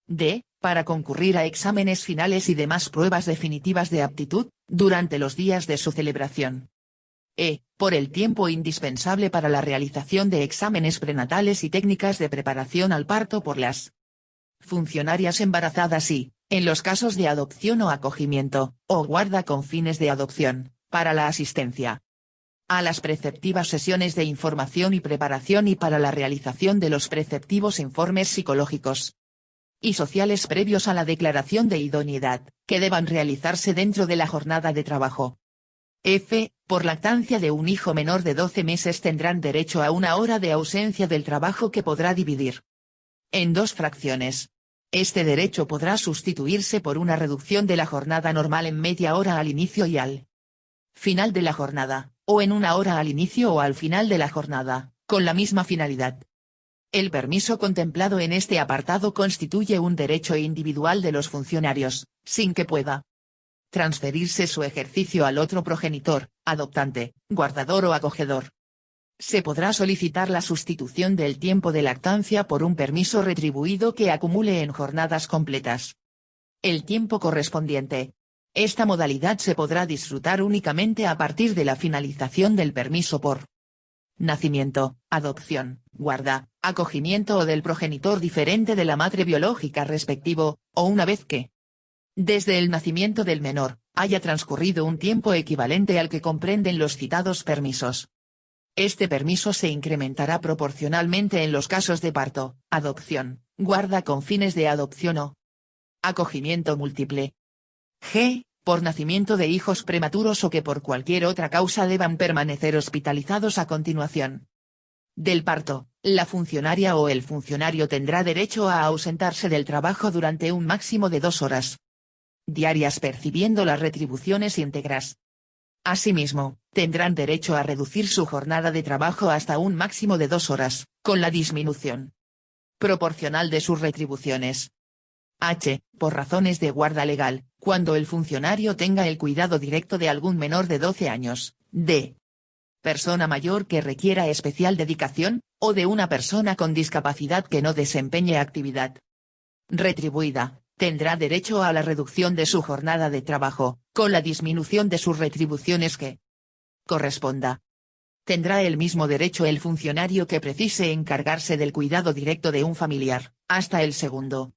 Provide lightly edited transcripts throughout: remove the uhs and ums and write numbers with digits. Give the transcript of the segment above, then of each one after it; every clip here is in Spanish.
D. Para concurrir a exámenes finales y demás pruebas definitivas de aptitud, durante los días de su celebración. E. Por el tiempo indispensable para la realización de exámenes prenatales y técnicas de preparación al parto por las funcionarias embarazadas y, en los casos de adopción o acogimiento, o guarda con fines de adopción, para la asistencia a las preceptivas sesiones de información y preparación y para la realización de los preceptivos informes psicológicos y sociales previos a la declaración de idoneidad, que deban realizarse dentro de la jornada de trabajo. F. Por lactancia de un hijo menor de 12 meses tendrán derecho a una hora de ausencia del trabajo que podrá dividir en 2 fracciones. Este derecho podrá sustituirse por una reducción de la jornada normal en media hora al inicio y al final de la jornada, o en 1 hora al inicio o al final de la jornada, con la misma finalidad. El permiso contemplado en este apartado constituye un derecho individual de los funcionarios, sin que pueda transferirse su ejercicio al otro progenitor, adoptante, guardador o acogedor. Se podrá solicitar la sustitución del tiempo de lactancia por un permiso retribuido que acumule en jornadas completas el tiempo correspondiente. Esta modalidad se podrá disfrutar únicamente a partir de la finalización del permiso por nacimiento, adopción, guarda, acogimiento o del progenitor diferente de la madre biológica respectivo, o una vez que, desde el nacimiento del menor, haya transcurrido un tiempo equivalente al que comprenden los citados permisos. Este permiso se incrementará proporcionalmente en los casos de parto, adopción, guarda con fines de adopción o acogimiento múltiple. G. Por nacimiento de hijos prematuros o que por cualquier otra causa deban permanecer hospitalizados a continuación del parto, la funcionaria o el funcionario tendrá derecho a ausentarse del trabajo durante un máximo de 2 horas diarias percibiendo las retribuciones íntegras. Asimismo, tendrán derecho a reducir su jornada de trabajo hasta un máximo de 2 horas, con la disminución proporcional de sus retribuciones. H. Por razones de guarda legal, cuando el funcionario tenga el cuidado directo de algún menor de 12 años, D. Persona mayor que requiera especial dedicación, o de una persona con discapacidad que no desempeñe actividad retribuida, tendrá derecho a la reducción de su jornada de trabajo, con la disminución de sus retribuciones que corresponda. Tendrá el mismo derecho el funcionario que precise encargarse del cuidado directo de un familiar, hasta el segundo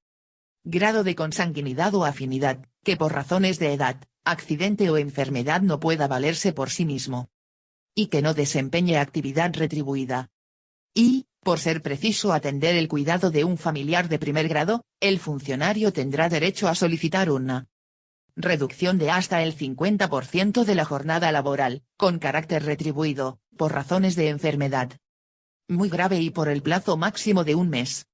grado de consanguinidad o afinidad, que por razones de edad, accidente o enfermedad no pueda valerse por sí mismo. Y que no desempeñe actividad retribuida. Y, por ser preciso atender el cuidado de un familiar de primer grado, el funcionario tendrá derecho a solicitar una reducción de hasta el 50% de la jornada laboral, con carácter retribuido, por razones de enfermedad muy grave y por el plazo máximo de 1 mes.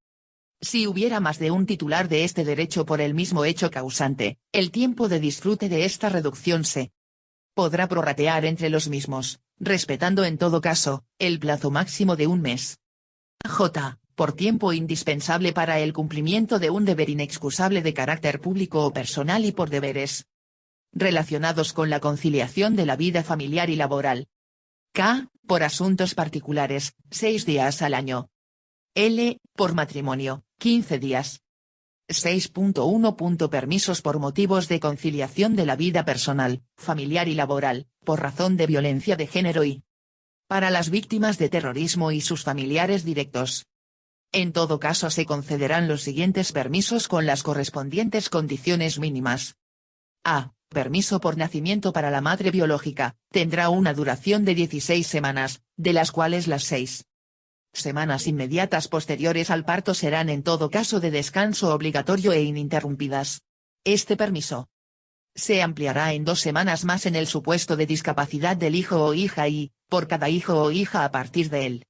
Si hubiera más de un titular de este derecho por el mismo hecho causante, el tiempo de disfrute de esta reducción se podrá prorratear entre los mismos, respetando en todo caso, el plazo máximo de 1 mes. J. Por tiempo indispensable para el cumplimiento de un deber inexcusable de carácter público o personal y por deberes relacionados con la conciliación de la vida familiar y laboral. K. Por asuntos particulares, 6 días al año. L. Por matrimonio, 15 días. 6.1. Permisos por motivos de conciliación de la vida personal, familiar y laboral, por razón de violencia de género y para las víctimas de terrorismo y sus familiares directos. En todo caso se concederán los siguientes permisos con las correspondientes condiciones mínimas. A. Permiso por nacimiento para la madre biológica, tendrá una duración de 16 semanas, de las cuales las 6 semanas inmediatas posteriores al parto serán en todo caso de descanso obligatorio e ininterrumpidas. Este permiso se ampliará en 2 semanas más en el supuesto de discapacidad del hijo o hija y, por cada hijo o hija a partir de él.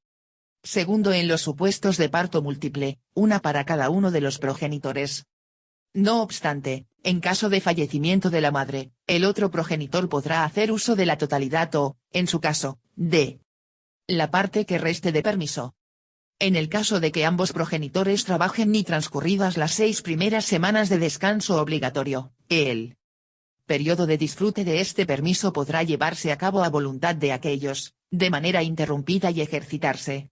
Segundo, en los supuestos de parto múltiple, una para cada uno de los progenitores. No obstante, en caso de fallecimiento de la madre, el otro progenitor podrá hacer uso de la totalidad o, en su caso, de la parte que reste de permiso. En el caso de que ambos progenitores trabajen ni transcurridas las 6 primeras semanas de descanso obligatorio, el periodo de disfrute de este permiso podrá llevarse a cabo a voluntad de aquellos, de manera interrumpida y ejercitarse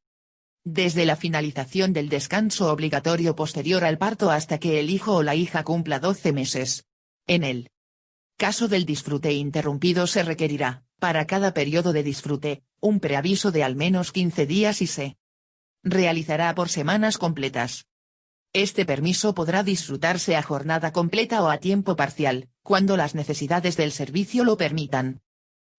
desde la finalización del descanso obligatorio posterior al parto hasta que el hijo o la hija cumpla 12 meses. En el caso del disfrute interrumpido se requerirá, para cada periodo de disfrute, un preaviso de al menos 15 días y se realizará por semanas completas. Este permiso podrá disfrutarse a jornada completa o a tiempo parcial, cuando las necesidades del servicio lo permitan.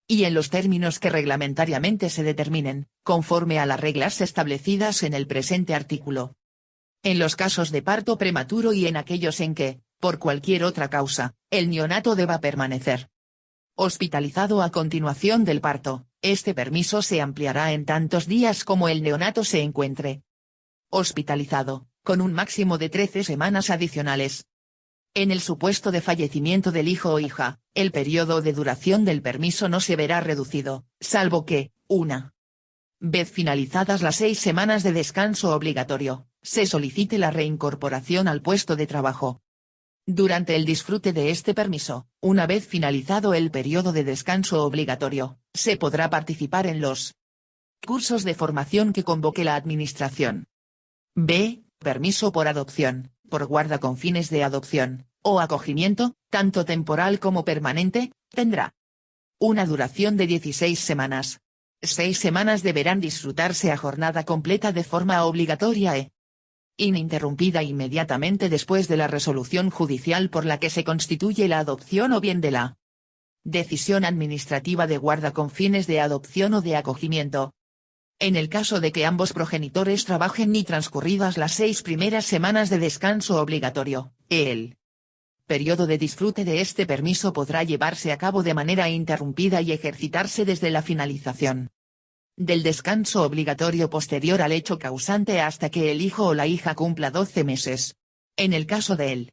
Y en los términos que reglamentariamente se determinen, conforme a las reglas establecidas en el presente artículo. En los casos de parto prematuro y en aquellos en que, por cualquier otra causa, el neonato deba permanecer hospitalizado a continuación del parto, este permiso se ampliará en tantos días como el neonato se encuentre hospitalizado, con un máximo de 13 semanas adicionales. En el supuesto de fallecimiento del hijo o hija, el periodo de duración del permiso no se verá reducido, salvo que, una vez finalizadas las 6 semanas de descanso obligatorio, se solicite la reincorporación al puesto de trabajo. Durante el disfrute de este permiso, una vez finalizado el periodo de descanso obligatorio, se podrá participar en los cursos de formación que convoque la Administración. B. Permiso por adopción, por guarda con fines de adopción, o acogimiento, tanto temporal como permanente, tendrá una duración de 16 semanas. 6 semanas deberán disfrutarse a jornada completa de forma obligatoria e ininterrumpida inmediatamente después de la resolución judicial por la que se constituye la adopción o bien de la decisión administrativa de guarda con fines de adopción o de acogimiento. En el caso de que ambos progenitores trabajen y transcurridas las 6 primeras semanas de descanso obligatorio, el periodo de disfrute de este permiso podrá llevarse a cabo de manera interrumpida y ejercitarse desde la finalización del descanso obligatorio posterior al hecho causante hasta que el hijo o la hija cumpla 12 meses. En el caso del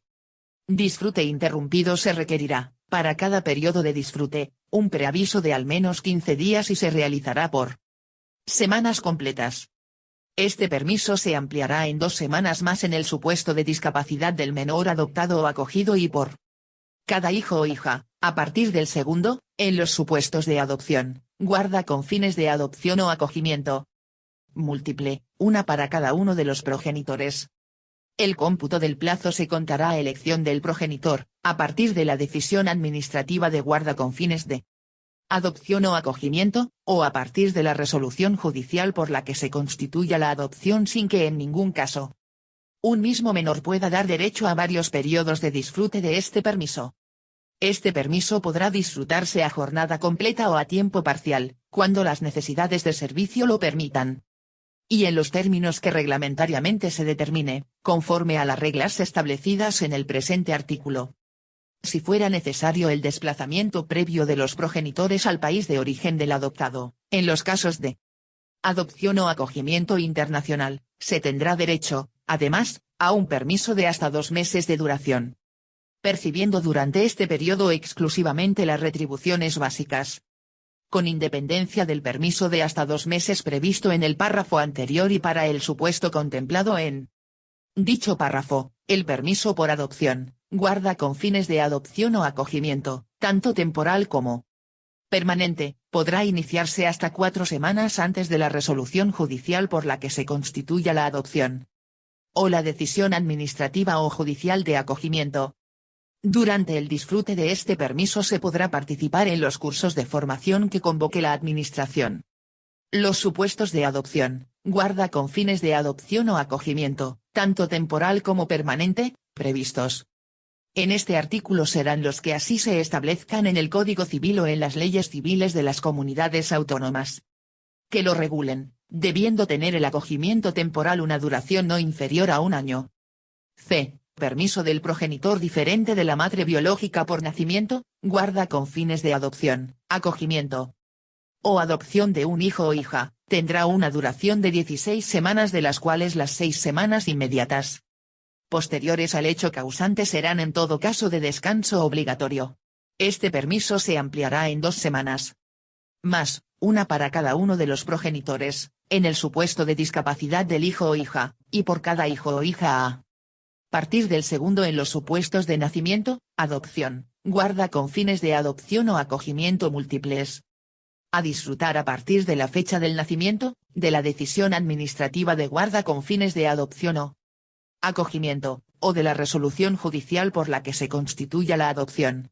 disfrute interrumpido se requerirá, para cada periodo de disfrute, un preaviso de al menos 15 días y se realizará por semanas completas. Este permiso se ampliará en 2 semanas más en el supuesto de discapacidad del menor adoptado o acogido y por cada hijo o hija, a partir del segundo, en los supuestos de adopción, guarda con fines de adopción o acogimiento múltiple, una para cada uno de los progenitores. El cómputo del plazo se contará a elección del progenitor, a partir de la decisión administrativa de guarda con fines de adopción o acogimiento, o a partir de la resolución judicial por la que se constituya la adopción sin que en ningún caso un mismo menor pueda dar derecho a varios periodos de disfrute de este permiso. Este permiso podrá disfrutarse a jornada completa o a tiempo parcial, cuando las necesidades de servicio lo permitan. Y en los términos que reglamentariamente se determine, conforme a las reglas establecidas en el presente artículo. Si fuera necesario el desplazamiento previo de los progenitores al país de origen del adoptado, en los casos de adopción o acogimiento internacional, se tendrá derecho, además, a un permiso de hasta 2 meses de duración, percibiendo durante este periodo exclusivamente las retribuciones básicas, con independencia del permiso de hasta 2 meses previsto en el párrafo anterior y para el supuesto contemplado en dicho párrafo, el permiso por adopción, guarda con fines de adopción o acogimiento, tanto temporal como permanente, podrá iniciarse hasta 4 semanas antes de la resolución judicial por la que se constituya la adopción, o la decisión administrativa o judicial de acogimiento. Durante el disfrute de este permiso se podrá participar en los cursos de formación que convoque la Administración. Los supuestos de adopción, guarda con fines de adopción o acogimiento, tanto temporal como permanente, previstos en este artículo serán los que así se establezcan en el Código Civil o en las leyes civiles de las comunidades autónomas que lo regulen, debiendo tener el acogimiento temporal una duración no inferior a 1 año. C. Permiso del progenitor diferente de la madre biológica por nacimiento, guarda con fines de adopción, acogimiento o adopción de un hijo o hija, tendrá una duración de 16 semanas de las cuales las 6 semanas inmediatas posteriores al hecho causante serán en todo caso de descanso obligatorio. Este permiso se ampliará en 2 semanas más, una para cada uno de los progenitores, en el supuesto de discapacidad del hijo o hija, y por cada hijo o hija a partir del segundo en los supuestos de nacimiento, adopción, guarda con fines de adopción o acogimiento múltiples. a disfrutar a partir de la fecha del nacimiento, de la decisión administrativa de guarda con fines de adopción o acogimiento, o de la resolución judicial por la que se constituya la adopción.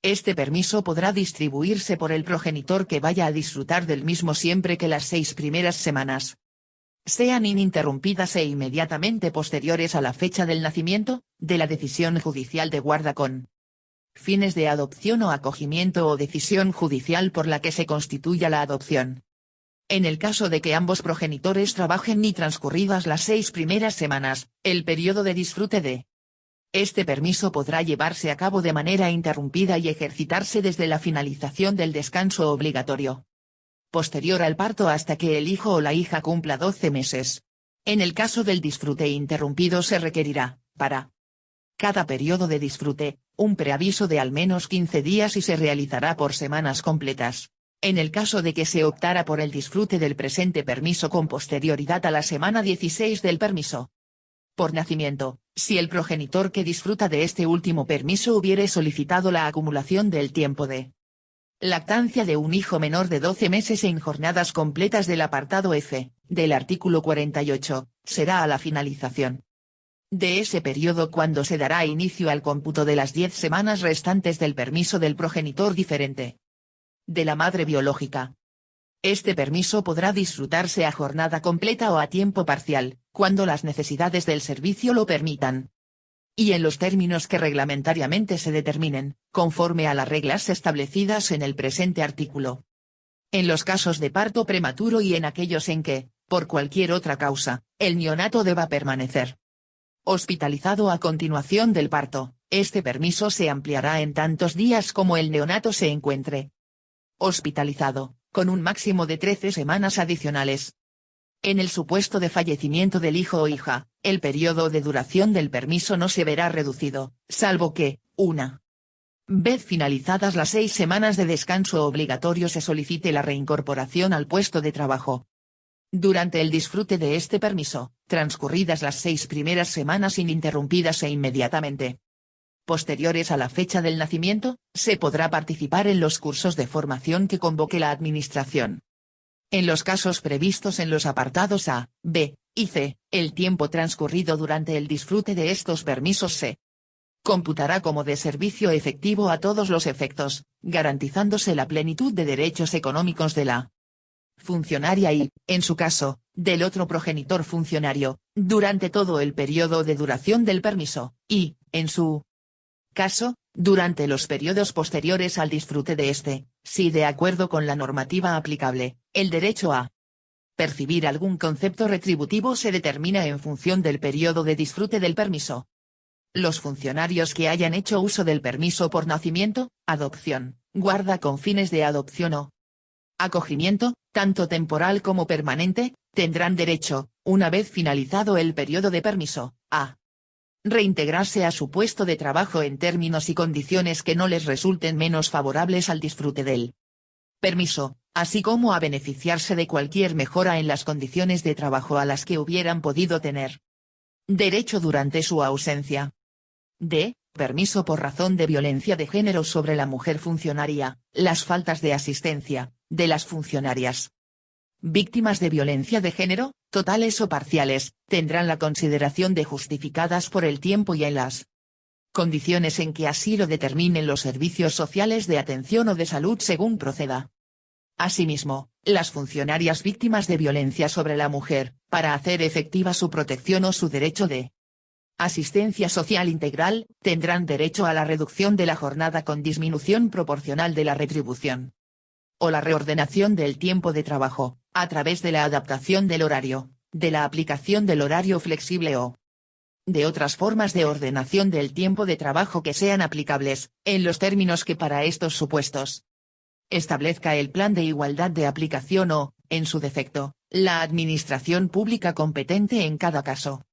Este permiso podrá distribuirse por el progenitor que vaya a disfrutar del mismo siempre que las 6 primeras semanas sean ininterrumpidas e inmediatamente posteriores a la fecha del nacimiento, de la decisión judicial de guarda con fines de adopción o acogimiento o decisión judicial por la que se constituya la adopción. En el caso de que ambos progenitores trabajen y transcurridas las 6 primeras semanas, el periodo de disfrute de este permiso podrá llevarse a cabo de manera interrumpida y ejercitarse desde la finalización del descanso obligatorio posterior al parto hasta que el hijo o la hija cumpla 12 meses. En el caso del disfrute interrumpido se requerirá, para cada periodo de disfrute, un preaviso de al menos 15 días y se realizará por semanas completas. En el caso de que se optara por el disfrute del presente permiso con posterioridad a la semana 16 del permiso por nacimiento, si el progenitor que disfruta de este último permiso hubiere solicitado la acumulación del tiempo de lactancia de un hijo menor de 12 meses en jornadas completas del apartado F, del artículo 48, será a la finalización de ese periodo cuando se dará inicio al cómputo de las 10 semanas restantes del permiso del progenitor diferente de la madre biológica. Este permiso podrá disfrutarse a jornada completa o a tiempo parcial, cuando las necesidades del servicio lo permitan y en los términos que reglamentariamente se determinen, conforme a las reglas establecidas en el presente artículo. En los casos de parto prematuro y en aquellos en que, por cualquier otra causa, el neonato deba permanecer hospitalizado a continuación del parto, este permiso se ampliará en tantos días como el neonato se encuentre hospitalizado, con un máximo de 13 semanas adicionales. En el supuesto de fallecimiento del hijo o hija, el periodo de duración del permiso no se verá reducido, salvo que, una vez finalizadas las 6 semanas de descanso obligatorio se solicite la reincorporación al puesto de trabajo. Durante el disfrute de este permiso, transcurridas las 6 primeras semanas ininterrumpidas e inmediatamente posteriores a la fecha del nacimiento, se podrá participar en los cursos de formación que convoque la Administración. En los casos previstos en los apartados A, B y C, el tiempo transcurrido durante el disfrute de estos permisos se computará como de servicio efectivo a todos los efectos, garantizándose la plenitud de derechos económicos de la funcionaria y, en su caso, del otro progenitor funcionario, durante todo el periodo de duración del permiso, y, en su caso, durante los periodos posteriores al disfrute de este, si de acuerdo con la normativa aplicable, el derecho a percibir algún concepto retributivo se determina en función del periodo de disfrute del permiso. Los funcionarios que hayan hecho uso del permiso por nacimiento, adopción, guarda con fines de adopción o acogimiento, tanto temporal como permanente, tendrán derecho, una vez finalizado el periodo de permiso, a reintegrarse a su puesto de trabajo en términos y condiciones que no les resulten menos favorables al disfrute del permiso, así como a beneficiarse de cualquier mejora en las condiciones de trabajo a las que hubieran podido tener derecho durante su ausencia. D. Permiso por razón de violencia de género sobre la mujer funcionaria, las faltas de asistencia, de las funcionarias víctimas de violencia de género, totales o parciales, tendrán la consideración de justificadas por el tiempo y en las condiciones en que así lo determinen los servicios sociales de atención o de salud según proceda. Asimismo, las funcionarias víctimas de violencia sobre la mujer, para hacer efectiva su protección o su derecho de asistencia social integral, tendrán derecho a la reducción de la jornada con disminución proporcional de la retribución o la reordenación del tiempo de trabajo, a través de la adaptación del horario, de la aplicación del horario flexible o de otras formas de ordenación del tiempo de trabajo que sean aplicables, en los términos que para estos supuestos establezca el plan de igualdad de aplicación o, en su defecto, la administración pública competente en cada caso.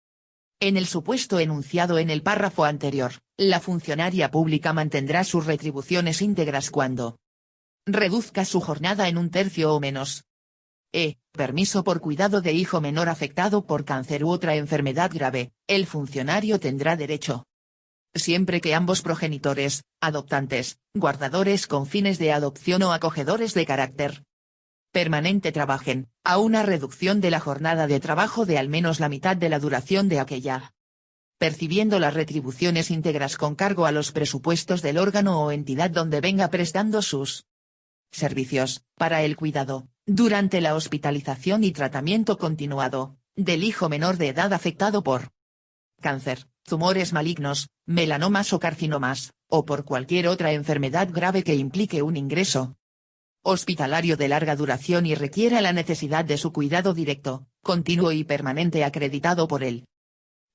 En el supuesto enunciado en el párrafo anterior, la funcionaria pública mantendrá sus retribuciones íntegras cuando reduzca su jornada en un tercio o menos. Permiso por cuidado de hijo menor afectado por cáncer u otra enfermedad grave, el funcionario tendrá derecho, siempre que ambos progenitores, adoptantes, guardadores con fines de adopción o acogedores de carácter permanente trabajen, a una reducción de la jornada de trabajo de al menos la mitad de la duración de aquella. Percibiendo las retribuciones íntegras con cargo a los presupuestos del órgano o entidad donde venga prestando sus servicios, para el cuidado, durante la hospitalización y tratamiento continuado, del hijo menor de edad afectado por cáncer, tumores malignos, melanomas o carcinomas, o por cualquier otra enfermedad grave que implique un ingreso hospitalario de larga duración y requiera la necesidad de su cuidado directo, continuo y permanente acreditado por él.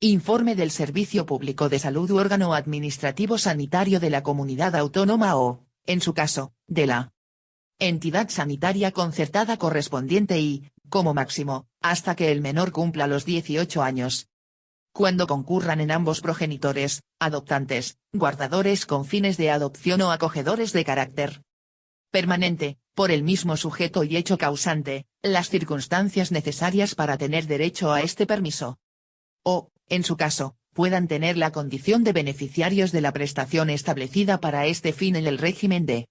Informe del Servicio Público de Salud u órgano administrativo sanitario de la comunidad autónoma o, en su caso, de la entidad sanitaria concertada correspondiente y, como máximo, hasta que el menor cumpla los 18 años. Cuando concurran en ambos progenitores, adoptantes, guardadores con fines de adopción o acogedores de carácter permanente, por el mismo sujeto y hecho causante, las circunstancias necesarias para tener derecho a este permiso. O, en su caso, puedan tener la condición de beneficiarios de la prestación establecida para este fin en el régimen de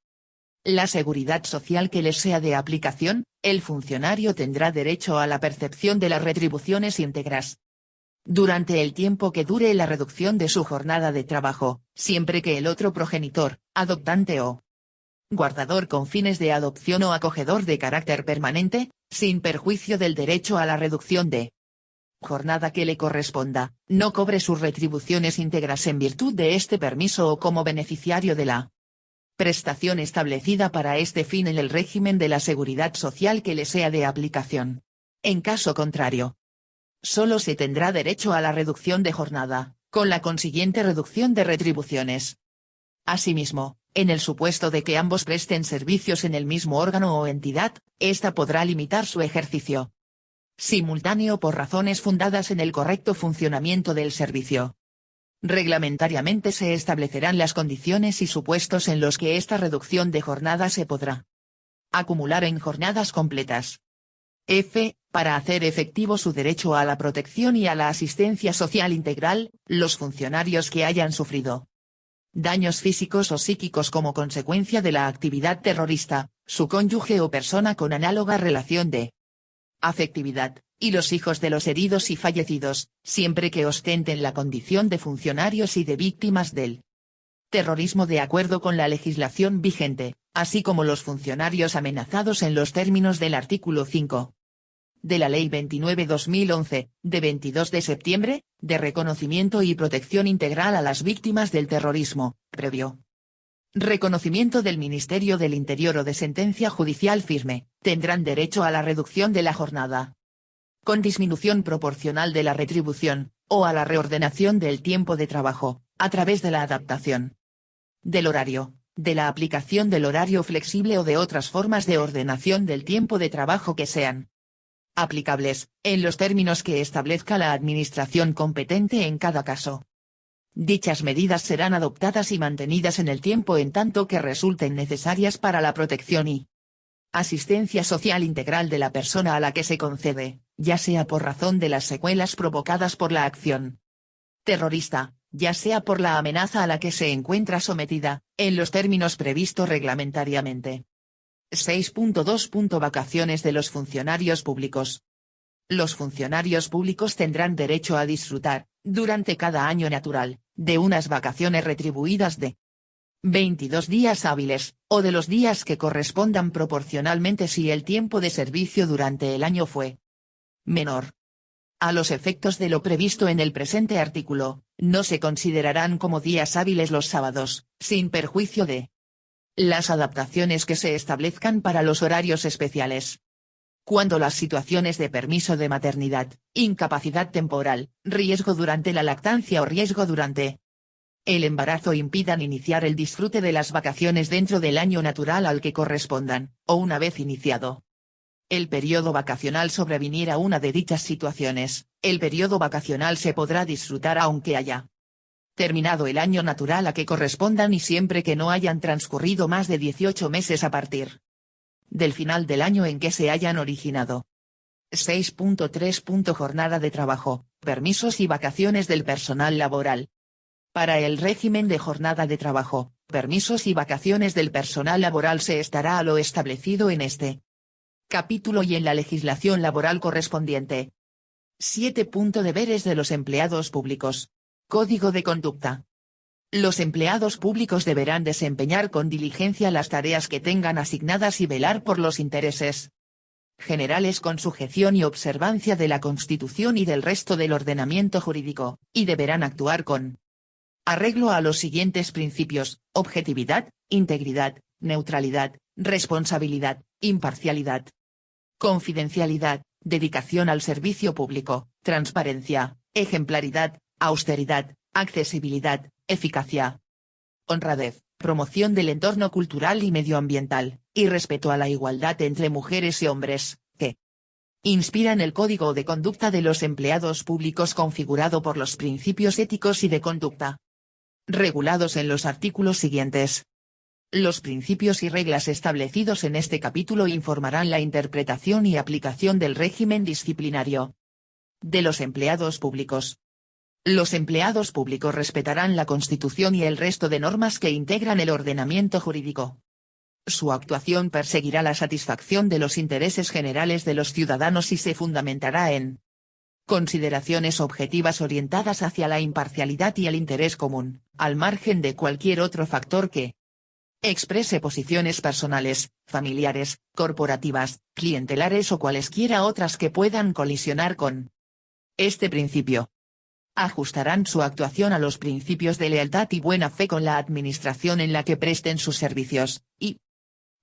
la seguridad social que les sea de aplicación, el funcionario tendrá derecho a la percepción de las retribuciones íntegras durante el tiempo que dure la reducción de su jornada de trabajo, siempre que el otro progenitor, adoptante o guardador con fines de adopción o acogedor de carácter permanente, sin perjuicio del derecho a la reducción de jornada que le corresponda, no cobre sus retribuciones íntegras en virtud de este permiso o como beneficiario de la prestación establecida para este fin en el régimen de la seguridad social que le sea de aplicación. En caso contrario, solo se tendrá derecho a la reducción de jornada, con la consiguiente reducción de retribuciones. Asimismo, en el supuesto de que ambos presten servicios en el mismo órgano o entidad, ésta podrá limitar su ejercicio simultáneo por razones fundadas en el correcto funcionamiento del servicio. Reglamentariamente se establecerán las condiciones y supuestos en los que esta reducción de jornada se podrá acumular en jornadas completas. F. Para hacer efectivo su derecho a la protección y a la asistencia social integral, los funcionarios que hayan sufrido daños físicos o psíquicos como consecuencia de la actividad terrorista, su cónyuge o persona con análoga relación de afectividad, y los hijos de los heridos y fallecidos, siempre que ostenten la condición de funcionarios y de víctimas del terrorismo de acuerdo con la legislación vigente, así como los funcionarios amenazados en los términos del artículo 5 de la Ley 29/2011, de 22 de septiembre, de reconocimiento y protección integral a las víctimas del terrorismo, previo reconocimiento del Ministerio del Interior o de sentencia judicial firme, tendrán derecho a la reducción de la jornada con disminución proporcional de la retribución, o a la reordenación del tiempo de trabajo, a través de la adaptación del horario, de la aplicación del horario flexible o de otras formas de ordenación del tiempo de trabajo que sean aplicables, en los términos que establezca la administración competente en cada caso. Dichas medidas serán adoptadas y mantenidas en el tiempo en tanto que resulten necesarias para la protección y asistencia social integral de la persona a la que se concede, ya sea por razón de las secuelas provocadas por la acción terrorista, ya sea por la amenaza a la que se encuentra sometida, en los términos previstos reglamentariamente. 6.2. Vacaciones de los funcionarios públicos. Los funcionarios públicos tendrán derecho a disfrutar, durante cada año natural, de unas vacaciones retribuidas de 22 días hábiles, o de los días que correspondan proporcionalmente si el tiempo de servicio durante el año fue menor. A los efectos de lo previsto en el presente artículo, no se considerarán como días hábiles los sábados, sin perjuicio de las adaptaciones que se establezcan para los horarios especiales. Cuando las situaciones de permiso de maternidad, incapacidad temporal, riesgo durante la lactancia o riesgo durante el embarazo impidan iniciar el disfrute de las vacaciones dentro del año natural al que correspondan, o una vez iniciado el periodo vacacional sobreviniera una de dichas situaciones, el periodo vacacional se podrá disfrutar aunque haya terminado el año natural a que correspondan y siempre que no hayan transcurrido más de 18 meses a partir del final del año en que se hayan originado. 6.3. Jornada de trabajo, permisos y vacaciones del personal laboral. Para el régimen de jornada de trabajo, permisos y vacaciones del personal laboral se estará a lo establecido en este capítulo y en la legislación laboral correspondiente. 7. Deberes de los empleados públicos. Código de conducta. Los empleados públicos deberán desempeñar con diligencia las tareas que tengan asignadas y velar por los intereses generales con sujeción y observancia de la Constitución y del resto del ordenamiento jurídico, y deberán actuar con arreglo a los siguientes principios: objetividad, integridad, neutralidad, responsabilidad, imparcialidad, confidencialidad, dedicación al servicio público, transparencia, ejemplaridad, austeridad, accesibilidad, eficacia, honradez, promoción del entorno cultural y medioambiental, y respeto a la igualdad entre mujeres y hombres, que inspiran el Código de Conducta de los Empleados Públicos configurado por los principios éticos y de conducta regulados en los artículos siguientes. Los principios y reglas establecidos en este capítulo informarán la interpretación y aplicación del régimen disciplinario de los empleados públicos. Los empleados públicos respetarán la Constitución y el resto de normas que integran el ordenamiento jurídico. Su actuación perseguirá la satisfacción de los intereses generales de los ciudadanos y se fundamentará en consideraciones objetivas orientadas hacia la imparcialidad y el interés común, al margen de cualquier otro factor que exprese posiciones personales, familiares, corporativas, clientelares o cualesquiera otras que puedan colisionar con este principio. Ajustarán su actuación a los principios de lealtad y buena fe con la administración en la que presten sus servicios, y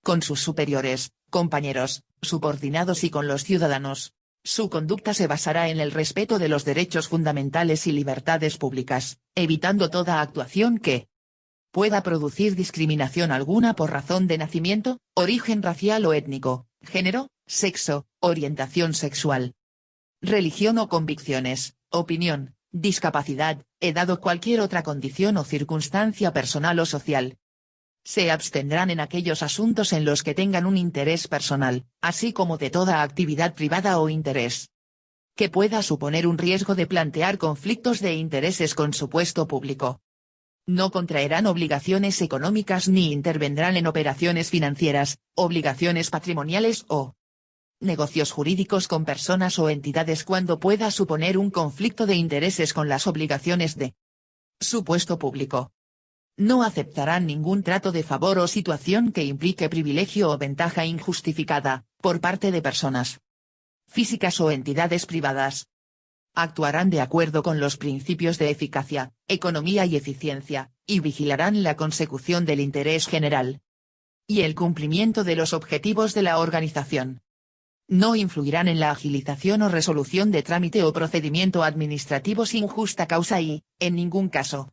con sus superiores, compañeros, subordinados y con los ciudadanos. Su conducta se basará en el respeto de los derechos fundamentales y libertades públicas, evitando toda actuación que pueda producir discriminación alguna por razón de nacimiento, origen racial o étnico, género, sexo, orientación sexual, religión o convicciones, opinión, discapacidad, edad o cualquier otra condición o circunstancia personal o social. Se abstendrán en aquellos asuntos en los que tengan un interés personal, así como de toda actividad privada o interés que pueda suponer un riesgo de plantear conflictos de intereses con su puesto público. No contraerán obligaciones económicas ni intervendrán en operaciones financieras, obligaciones patrimoniales o negocios jurídicos con personas o entidades cuando pueda suponer un conflicto de intereses con las obligaciones de su puesto público. No aceptarán ningún trato de favor o situación que implique privilegio o ventaja injustificada, por parte de personas físicas o entidades privadas. Actuarán de acuerdo con los principios de eficacia, economía y eficiencia, y vigilarán la consecución del interés general y el cumplimiento de los objetivos de la organización. No influirán en la agilización o resolución de trámite o procedimiento administrativo sin justa causa y, en ningún caso,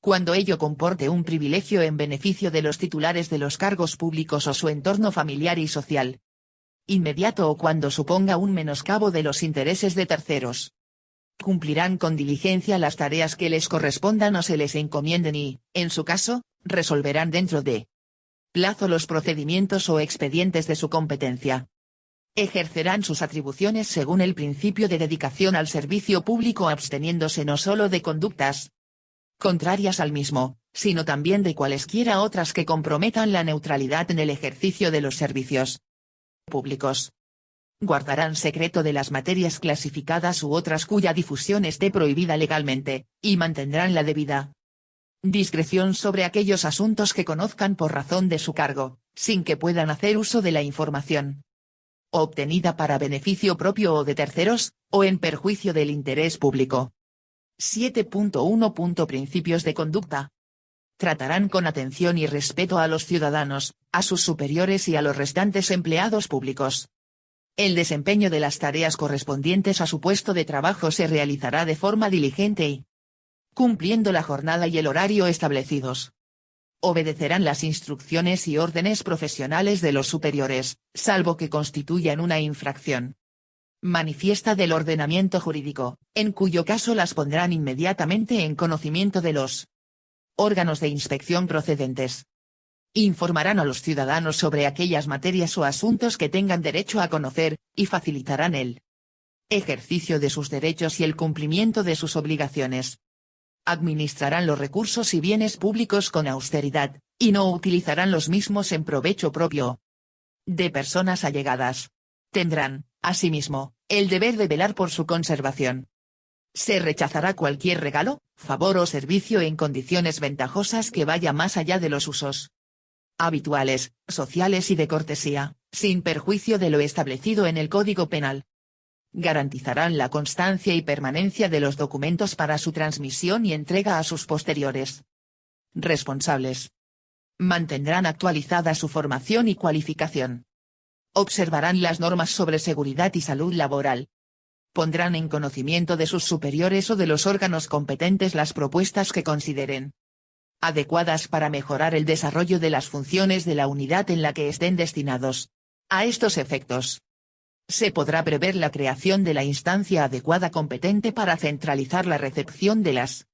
cuando ello comporte un privilegio en beneficio de los titulares de los cargos públicos o su entorno familiar y social inmediato o cuando suponga un menoscabo de los intereses de terceros. Cumplirán con diligencia las tareas que les correspondan o se les encomienden y, en su caso, resolverán dentro de plazo los procedimientos o expedientes de su competencia. Ejercerán sus atribuciones según el principio de dedicación al servicio público absteniéndose no solo de conductas contrarias al mismo, sino también de cualesquiera otras que comprometan la neutralidad en el ejercicio de los servicios públicos. Guardarán secreto de las materias clasificadas u otras cuya difusión esté prohibida legalmente, y mantendrán la debida discreción sobre aquellos asuntos que conozcan por razón de su cargo, sin que puedan hacer uso de la información obtenida para beneficio propio o de terceros, o en perjuicio del interés público. 7.1. Principios de conducta. Tratarán con atención y respeto a los ciudadanos, a sus superiores y a los restantes empleados públicos. El desempeño de las tareas correspondientes a su puesto de trabajo se realizará de forma diligente y cumpliendo la jornada y el horario establecidos. Obedecerán las instrucciones y órdenes profesionales de los superiores, salvo que constituyan una infracción manifiesta del ordenamiento jurídico, en cuyo caso las pondrán inmediatamente en conocimiento de los órganos de inspección procedentes. Informarán a los ciudadanos sobre aquellas materias o asuntos que tengan derecho a conocer, y facilitarán el ejercicio de sus derechos y el cumplimiento de sus obligaciones. Administrarán los recursos y bienes públicos con austeridad, y no utilizarán los mismos en provecho propio de personas allegadas. Tendrán, asimismo, el deber de velar por su conservación. Se rechazará cualquier regalo, favor o servicio en condiciones ventajosas que vaya más allá de los usos habituales, sociales y de cortesía, sin perjuicio de lo establecido en el Código Penal. Garantizarán la constancia y permanencia de los documentos para su transmisión y entrega a sus posteriores responsables. Mantendrán actualizada su formación y cualificación. Observarán las normas sobre seguridad y salud laboral. Pondrán en conocimiento de sus superiores o de los órganos competentes las propuestas que consideren adecuadas para mejorar el desarrollo de las funciones de la unidad en la que estén destinados. A estos efectos, se podrá prever la creación de la instancia adecuada competente para centralizar la recepción de las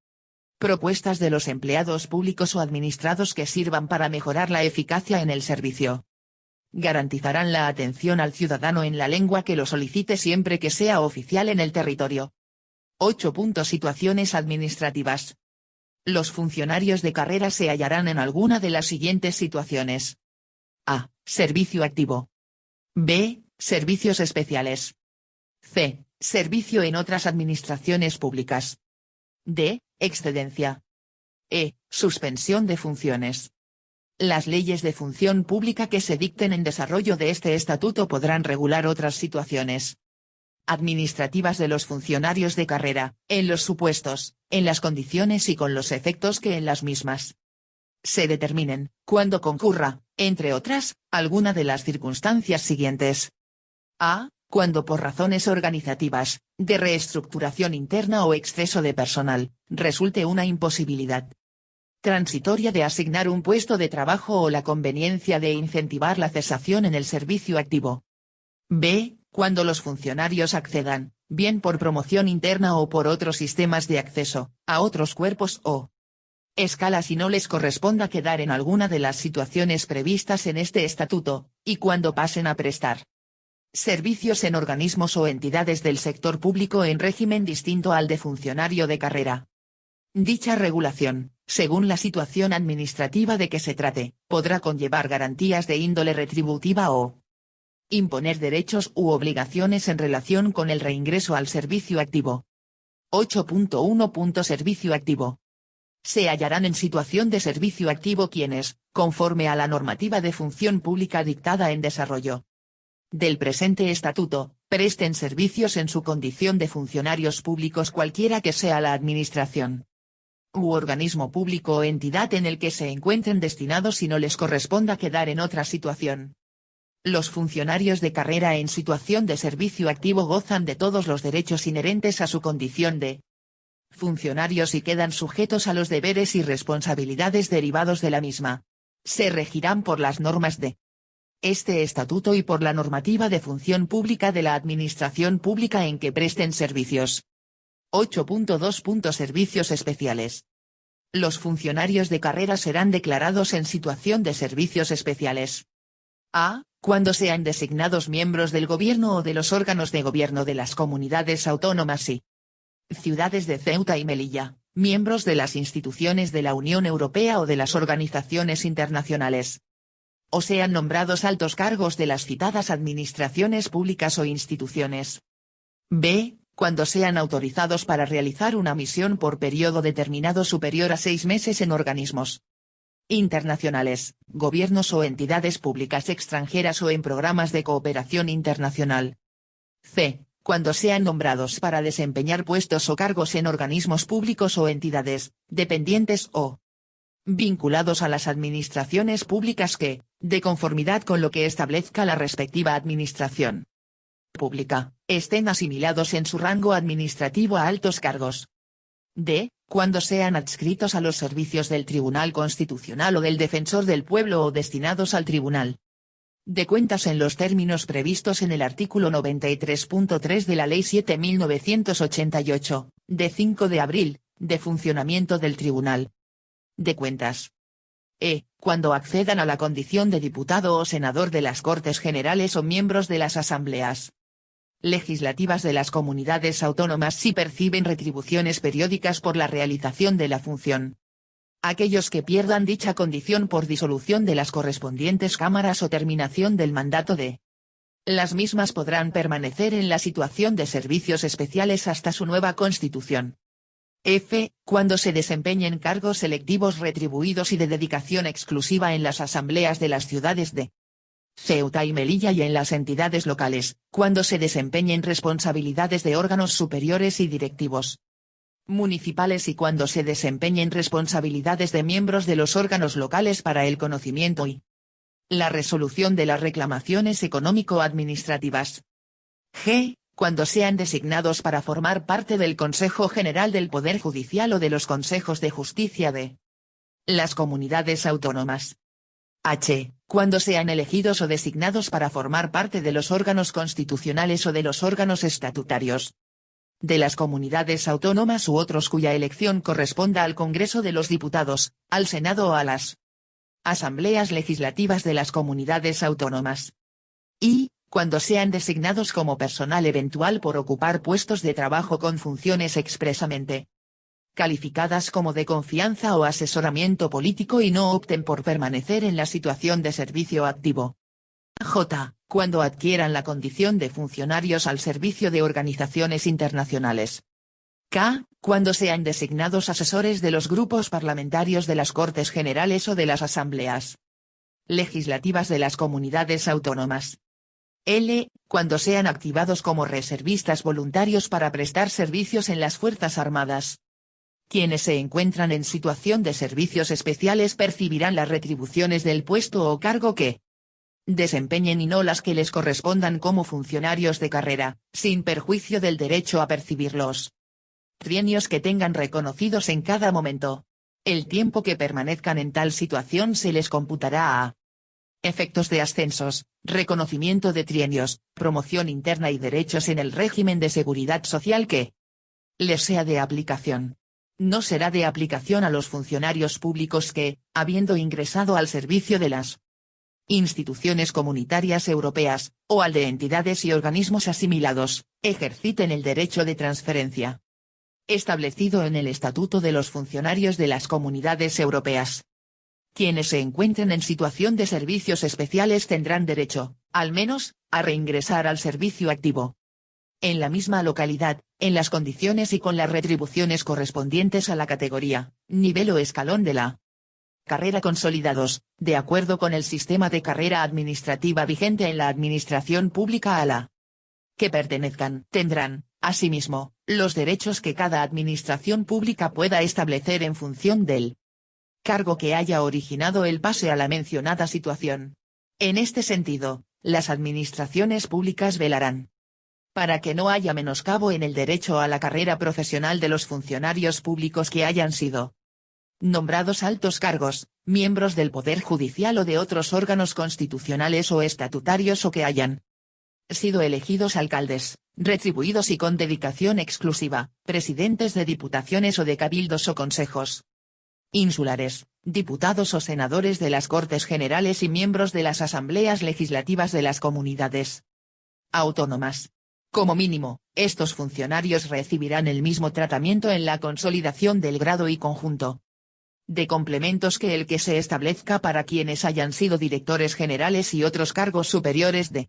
propuestas de los empleados públicos o administrados que sirvan para mejorar la eficacia en el servicio. Garantizarán la atención al ciudadano en la lengua que lo solicite siempre que sea oficial en el territorio. 8. Situaciones administrativas. Los funcionarios de carrera se hallarán en alguna de las siguientes situaciones. A. Servicio activo. B. Servicios especiales. C. Servicio en otras administraciones públicas. D. Excedencia. E. Suspensión de funciones. Las leyes de función pública que se dicten en desarrollo de este estatuto podrán regular otras situaciones administrativas de los funcionarios de carrera, en los supuestos, en las condiciones y con los efectos que en las mismas se determinen, cuando concurra, entre otras, alguna de las circunstancias siguientes. A. Cuando por razones organizativas, de reestructuración interna o exceso de personal, resulte una imposibilidad transitoria de asignar un puesto de trabajo o la conveniencia de incentivar la cesación en el servicio activo. B. Cuando los funcionarios accedan, bien por promoción interna o por otros sistemas de acceso, a otros cuerpos o escalas y no les corresponda quedar en alguna de las situaciones previstas en este estatuto, y cuando pasen a prestar servicios en organismos o entidades del sector público en régimen distinto al de funcionario de carrera. Dicha regulación, según la situación administrativa de que se trate, podrá conllevar garantías de índole retributiva o imponer derechos u obligaciones en relación con el reingreso al servicio activo. 8.1. Servicio activo. Se hallarán en situación de servicio activo quienes, conforme a la normativa de función pública dictada en desarrollo del presente estatuto, presten servicios en su condición de funcionarios públicos cualquiera que sea la administración u organismo público o entidad en el que se encuentren destinados y no les corresponda quedar en otra situación. Los funcionarios de carrera en situación de servicio activo gozan de todos los derechos inherentes a su condición de funcionarios y quedan sujetos a los deberes y responsabilidades derivados de la misma. Se regirán por las normas de este estatuto y por la normativa de función pública de la administración pública en que presten servicios. 8.2. Servicios especiales. Los funcionarios de carrera serán declarados en situación de servicios especiales. A. Cuando sean designados miembros del gobierno o de los órganos de gobierno de las comunidades autónomas y ciudades de Ceuta y Melilla, miembros de las instituciones de la Unión Europea o de las organizaciones internacionales. O sean nombrados altos cargos de las citadas administraciones públicas o instituciones. B. Cuando sean autorizados para realizar una misión por periodo determinado superior a 6 meses en organismos internacionales, gobiernos o entidades públicas extranjeras o en programas de cooperación internacional. C. Cuando sean nombrados para desempeñar puestos o cargos en organismos públicos o entidades, dependientes o vinculados a las administraciones públicas que, de conformidad con lo que establezca la respectiva administración pública, estén asimilados en su rango administrativo a altos cargos. D. Cuando sean adscritos a los servicios del Tribunal Constitucional o del Defensor del Pueblo o destinados al Tribunal de Cuentas en los términos previstos en el artículo 93.3 de la Ley 7.988, de 5 de abril, de funcionamiento del Tribunal de Cuentas. E. Cuando accedan a la condición de diputado o senador de las Cortes Generales o miembros de las Asambleas legislativas de las comunidades autónomas si perciben retribuciones periódicas por la realización de la función. Aquellos que pierdan dicha condición por disolución de las correspondientes cámaras o terminación del mandato de Las mismas podrán permanecer en la situación de servicios especiales hasta su nueva constitución. F. Cuando se desempeñen cargos selectivos retribuidos y de dedicación exclusiva en las asambleas de las ciudades de Ceuta y Melilla y en las entidades locales, cuando se desempeñen responsabilidades de órganos superiores y directivos municipales y cuando se desempeñen responsabilidades de miembros de los órganos locales para el conocimiento y la resolución de las reclamaciones económico-administrativas. G. Cuando sean designados para formar parte del Consejo General del Poder Judicial o de los consejos de justicia de las comunidades autónomas. H. Cuando sean elegidos o designados para formar parte de los órganos constitucionales o de los órganos estatutarios de las comunidades autónomas u otros cuya elección corresponda al Congreso de los Diputados, al Senado o a las asambleas legislativas de las comunidades autónomas. Y, cuando sean designados como personal eventual por ocupar puestos de trabajo con funciones expresamente calificadas como de confianza o asesoramiento político y no opten por permanecer en la situación de servicio activo. J. Cuando adquieran la condición de funcionarios al servicio de organizaciones internacionales. K. Cuando sean designados asesores de los grupos parlamentarios de las Cortes Generales o de las asambleas legislativas de las comunidades autónomas. L. Cuando sean activados como reservistas voluntarios para prestar servicios en las Fuerzas Armadas. Quienes se encuentran en situación de servicios especiales percibirán las retribuciones del puesto o cargo que desempeñen y no las que les correspondan como funcionarios de carrera, sin perjuicio del derecho a percibirlos trienios que tengan reconocidos en cada momento. El tiempo que permanezcan en tal situación se les computará a efectos de ascensos, reconocimiento de trienios, promoción interna y derechos en el régimen de seguridad social que les sea de aplicación. No será de aplicación a los funcionarios públicos que, habiendo ingresado al servicio de las instituciones comunitarias europeas, o al de entidades y organismos asimilados, ejerciten el derecho de transferencia establecido en el Estatuto de los Funcionarios de las Comunidades Europeas. Quienes se encuentren en situación de servicios especiales tendrán derecho, al menos, a reingresar al servicio activo en la misma localidad, en las condiciones y con las retribuciones correspondientes a la categoría, nivel o escalón de la carrera consolidados, de acuerdo con el sistema de carrera administrativa vigente en la administración pública a la que pertenezcan. Tendrán, asimismo, los derechos que cada administración pública pueda establecer en función del cargo que haya originado el pase a la mencionada situación. En este sentido, las administraciones públicas velarán para que no haya menoscabo en el derecho a la carrera profesional de los funcionarios públicos que hayan sido nombrados altos cargos, miembros del Poder Judicial o de otros órganos constitucionales o estatutarios o que hayan sido elegidos alcaldes, retribuidos y con dedicación exclusiva, presidentes de diputaciones o de cabildos o consejos insulares, diputados o senadores de las Cortes Generales y miembros de las asambleas legislativas de las comunidades autónomas. Como mínimo, estos funcionarios recibirán el mismo tratamiento en la consolidación del grado y conjunto de complementos que el que se establezca para quienes hayan sido directores generales y otros cargos superiores de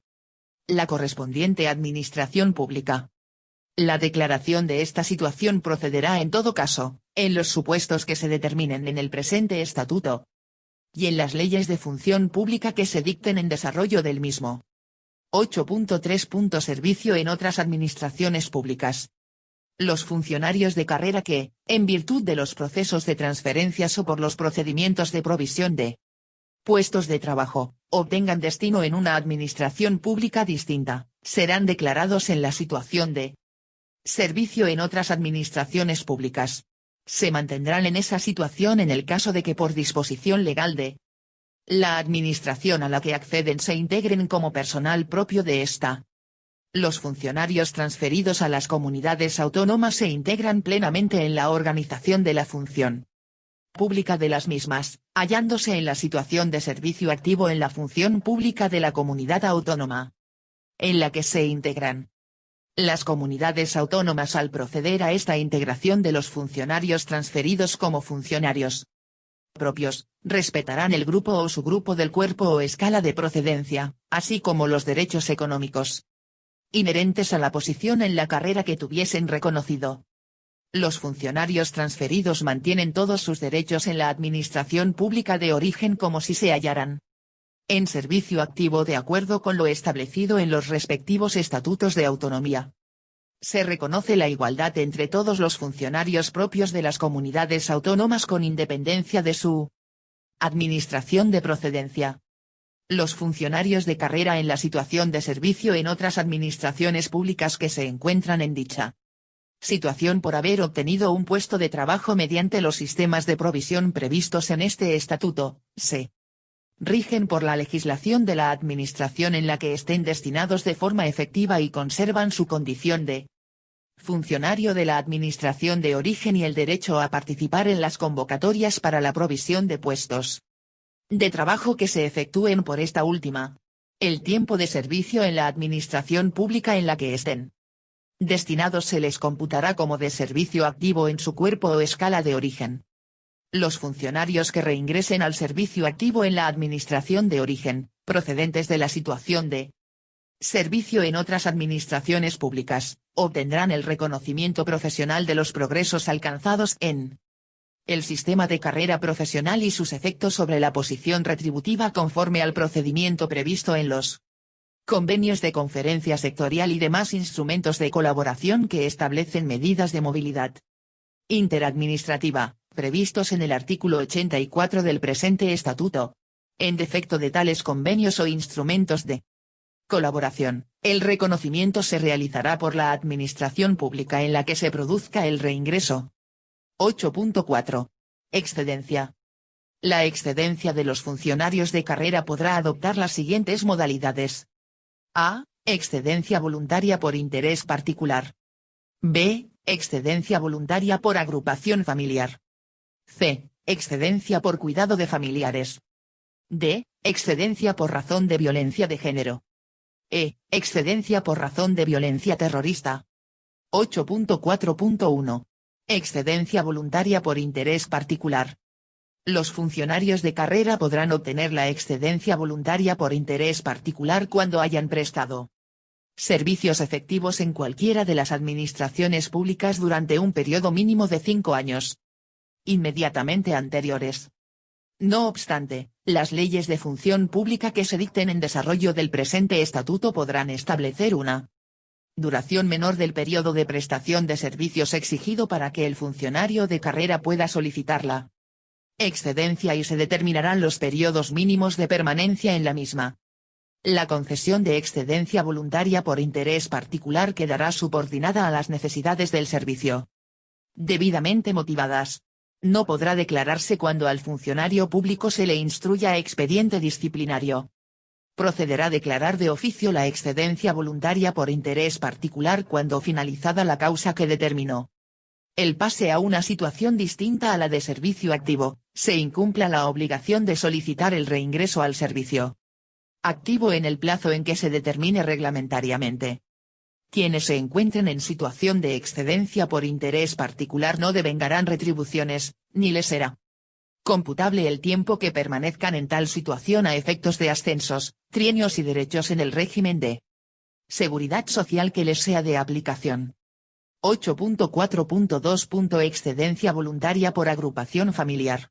la correspondiente administración pública. La declaración de esta situación procederá en todo caso, en los supuestos que se determinen en el presente estatuto y en las leyes de función pública que se dicten en desarrollo del mismo. 8.3. Servicio en otras administraciones públicas. Los funcionarios de carrera que, en virtud de los procesos de transferencias o por los procedimientos de provisión de puestos de trabajo, obtengan destino en una administración pública distinta, serán declarados en la situación de servicio en otras administraciones públicas. Se mantendrán en esa situación en el caso de que por disposición legal de la administración a la que acceden se integren como personal propio de esta. Los funcionarios transferidos a las comunidades autónomas se integran plenamente en la organización de la función pública de las mismas, hallándose en la situación de servicio activo en la función pública de la comunidad autónoma en la que se integran. Las comunidades autónomas al proceder a esta integración de los funcionarios transferidos como funcionarios propios, respetarán el grupo o subgrupo del cuerpo o escala de procedencia, así como los derechos económicos inherentes a la posición en la carrera que tuviesen reconocido. Los funcionarios transferidos mantienen todos sus derechos en la administración pública de origen como si se hallaran en servicio activo de acuerdo con lo establecido en los respectivos estatutos de autonomía. Se reconoce la igualdad entre todos los funcionarios propios de las comunidades autónomas con independencia de su administración de procedencia. Los funcionarios de carrera en la situación de servicio en otras administraciones públicas que se encuentran en dicha situación por haber obtenido un puesto de trabajo mediante los sistemas de provisión previstos en este estatuto, se rigen por la legislación de la administración en la que estén destinados de forma efectiva y conservan su condición de funcionario de la administración de origen y el derecho a participar en las convocatorias para la provisión de puestos de trabajo que se efectúen por esta última. El tiempo de servicio en la administración pública en la que estén destinados se les computará como de servicio activo en su cuerpo o escala de origen. Los funcionarios que reingresen al servicio activo en la administración de origen, procedentes de la situación de servicio en otras administraciones públicas, obtendrán el reconocimiento profesional de los progresos alcanzados en el sistema de carrera profesional y sus efectos sobre la posición retributiva conforme al procedimiento previsto en los convenios de conferencia sectorial y demás instrumentos de colaboración que establecen medidas de movilidad interadministrativa, previstos en el artículo 84 del presente estatuto. En defecto de tales convenios o instrumentos de colaboración, el reconocimiento se realizará por la administración pública en la que se produzca el reingreso. 8.4. Excedencia. La excedencia de los funcionarios de carrera podrá adoptar las siguientes modalidades. A. Excedencia voluntaria por interés particular. B. Excedencia voluntaria por agrupación familiar. C. Excedencia por cuidado de familiares. D. Excedencia por razón de violencia de género. E. Excedencia por razón de violencia terrorista. 8.4.1. Excedencia voluntaria por interés particular. Los funcionarios de carrera podrán obtener la excedencia voluntaria por interés particular cuando hayan prestado servicios efectivos en cualquiera de las administraciones públicas durante un periodo mínimo de 5 años inmediatamente anteriores. No obstante, las leyes de función pública que se dicten en desarrollo del presente estatuto podrán establecer una duración menor del periodo de prestación de servicios exigido para que el funcionario de carrera pueda solicitar la excedencia y se determinarán los periodos mínimos de permanencia en la misma. La concesión de excedencia voluntaria por interés particular quedará subordinada a las necesidades del servicio, debidamente motivadas. No podrá declararse cuando al funcionario público se le instruya expediente disciplinario. Procederá a declarar de oficio la excedencia voluntaria por interés particular cuando finalizada la causa que determinó el pase a una situación distinta a la de servicio activo, se incumpla la obligación de solicitar el reingreso al servicio activo en el plazo en que se determine reglamentariamente. Quienes se encuentren en situación de excedencia por interés particular no devengarán retribuciones, ni les será computable el tiempo que permanezcan en tal situación a efectos de ascensos, trienios y derechos en el régimen de seguridad social que les sea de aplicación. 8.4.2. Excedencia voluntaria por agrupación familiar.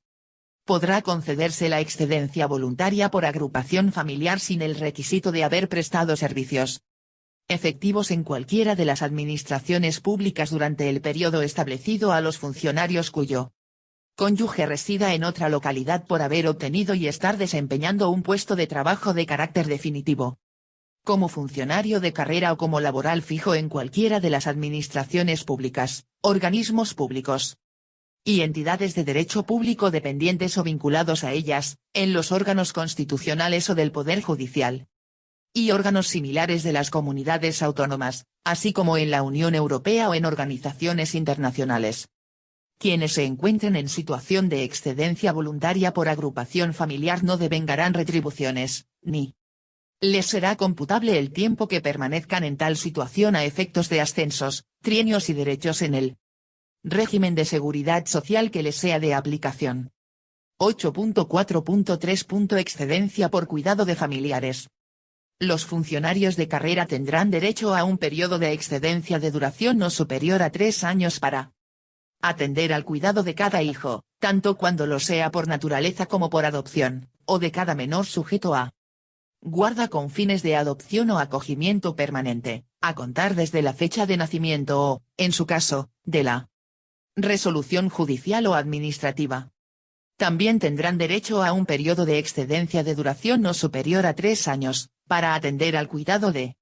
Podrá concederse la excedencia voluntaria por agrupación familiar sin el requisito de haber prestado servicios efectivos en cualquiera de las administraciones públicas durante el periodo establecido a los funcionarios cuyo cónyuge resida en otra localidad por haber obtenido y estar desempeñando un puesto de trabajo de carácter definitivo como funcionario de carrera o como laboral fijo en cualquiera de las administraciones públicas, organismos públicos y entidades de derecho público dependientes o vinculados a ellas, en los órganos constitucionales o del Poder Judicial y órganos similares de las comunidades autónomas, así como en la Unión Europea o en organizaciones internacionales. Quienes se encuentren en situación de excedencia voluntaria por agrupación familiar no devengarán retribuciones, ni les será computable el tiempo que permanezcan en tal situación a efectos de ascensos, trienios y derechos en el régimen de seguridad social que les sea de aplicación. 8.4.3. Excedencia por cuidado de familiares. Los funcionarios de carrera tendrán derecho a un periodo de excedencia de duración no superior a 3 años para atender al cuidado de cada hijo, tanto cuando lo sea por naturaleza como por adopción, o de cada menor sujeto a guarda con fines de adopción o acogimiento permanente, a contar desde la fecha de nacimiento o, en su caso, de la resolución judicial o administrativa. También tendrán derecho a un periodo de excedencia de duración no superior a 3 años, para atender al cuidado de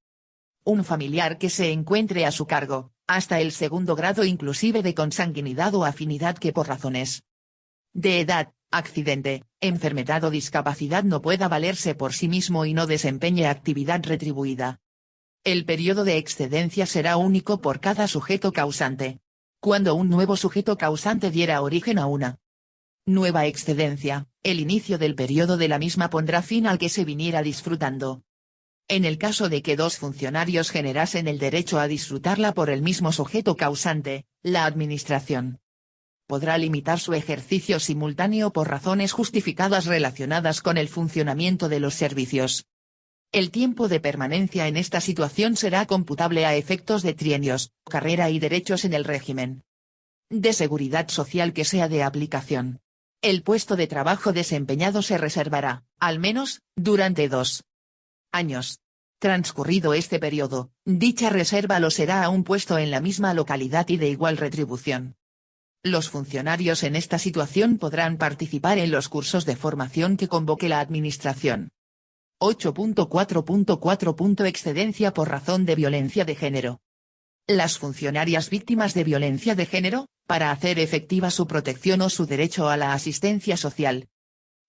un familiar que se encuentre a su cargo, hasta el segundo grado inclusive de consanguinidad o afinidad que por razones de edad, accidente, enfermedad o discapacidad no pueda valerse por sí mismo y no desempeñe actividad retribuida. El periodo de excedencia será único por cada sujeto causante. Cuando un nuevo sujeto causante diera origen a una nueva excedencia, el inicio del periodo de la misma pondrá fin al que se viniera disfrutando. En el caso de que dos funcionarios generasen el derecho a disfrutarla por el mismo sujeto causante, la Administración podrá limitar su ejercicio simultáneo por razones justificadas relacionadas con el funcionamiento de los servicios. El tiempo de permanencia en esta situación será computable a efectos de trienios, carrera y derechos en el régimen de seguridad social que sea de aplicación. El puesto de trabajo desempeñado se reservará, al menos, durante 2 años. Transcurrido este periodo, dicha reserva lo será a un puesto en la misma localidad y de igual retribución. Los funcionarios en esta situación podrán participar en los cursos de formación que convoque la Administración. 8.4.4. Excedencia por razón de violencia de género. Las funcionarias víctimas de violencia de género, para hacer efectiva su protección o su derecho a la asistencia social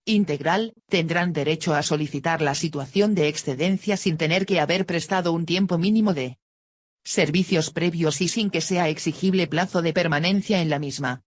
integral, tendrán derecho a solicitar la situación de excedencia sin tener que haber prestado un tiempo mínimo de servicios previos y sin que sea exigible plazo de permanencia en la misma.